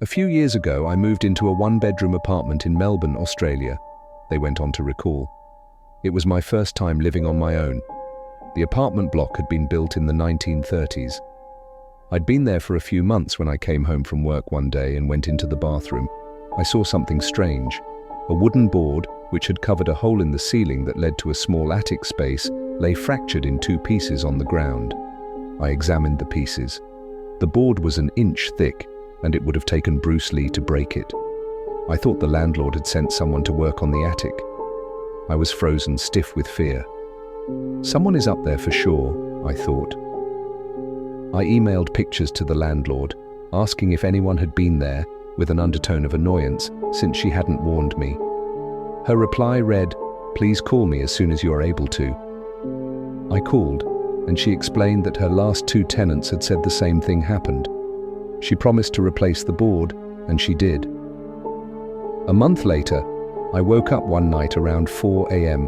A few years ago, I moved into a one-bedroom apartment in Melbourne, Australia, they went on to recall. It was my first time living on my own. The apartment block had been built in the 1930s. I'd been there for a few months when I came home from work one day and went into the bathroom. I saw something strange. A wooden board, which had covered a hole in the ceiling that led to a small attic space, lay fractured in two pieces on the ground. I examined the pieces. The board was an inch thick, and it would have taken Bruce Lee to break it. I thought the landlord had sent someone to work on the attic. I was frozen stiff with fear. Someone is up there for sure, I thought. I emailed pictures to the landlord, asking if anyone had been there, with an undertone of annoyance, since she hadn't warned me. Her reply read, "Please call me as soon as you are able to." I called, and she explained that her last two tenants had said the same thing happened. She promised to replace the board, and she did. A month later, I woke up one night around 4 a.m.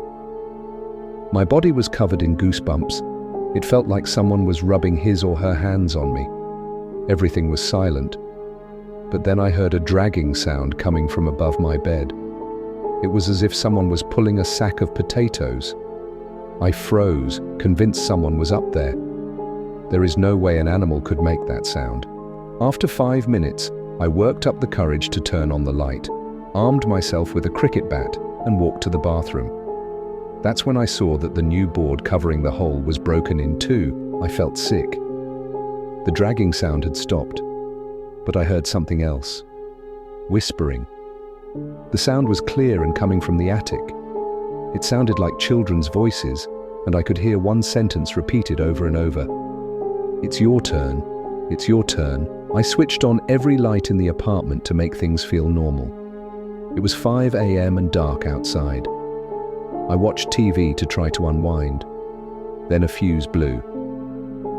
My body was covered in goosebumps. It felt like someone was rubbing his or her hands on me. Everything was silent. But then I heard a dragging sound coming from above my bed. It was as if someone was pulling a sack of potatoes. I froze, convinced someone was up there. There is no way an animal could make that sound. After 5 minutes, I worked up the courage to turn on the light, armed myself with a cricket bat, and walked to the bathroom. That's when I saw that the new board covering the hole was broken in two. I felt sick. The dragging sound had stopped, but I heard something else. Whispering. The sound was clear and coming from the attic. It sounded like children's voices, and I could hear one sentence repeated over and over. "It's your turn. It's your turn." I switched on every light in the apartment to make things feel normal. It was 5 a.m. and dark outside. I watched TV to try to unwind. Then a fuse blew.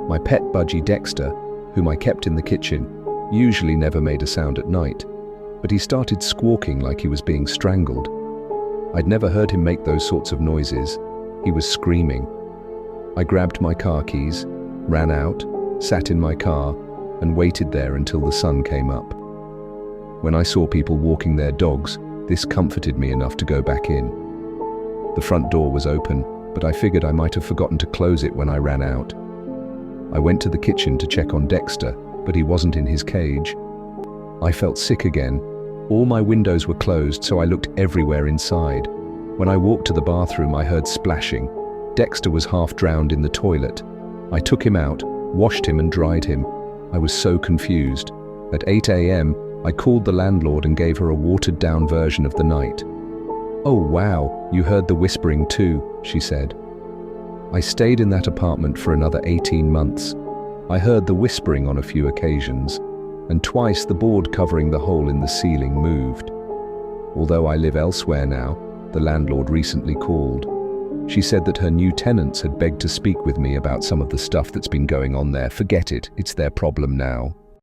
My pet budgie Dexter, whom I kept in the kitchen, usually never made a sound at night, but he started squawking like he was being strangled. I'd never heard him make those sorts of noises. He was screaming. I grabbed my car keys, ran out, sat in my car, and waited there until the sun came up. When I saw people walking their dogs, this comforted me enough to go back in. The front door was open, but I figured I might have forgotten to close it when I ran out. I went to the kitchen to check on Dexter, but he wasn't in his cage. I felt sick again. All my windows were closed, so I looked everywhere inside. When I walked to the bathroom, I heard splashing. Dexter was half drowned in the toilet. I took him out, washed him and dried him. I was so confused. At 8 a.m., I called the landlord and gave her a watered-down version of the night. "Oh wow, you heard the whispering too," she said. I stayed in that apartment for another 18 months. I heard the whispering on a few occasions, and twice the board covering the hole in the ceiling moved. Although I live elsewhere now, the landlord recently called. She said that her new tenants had begged to speak with me about some of the stuff that's been going on there. Forget it, it's their problem now.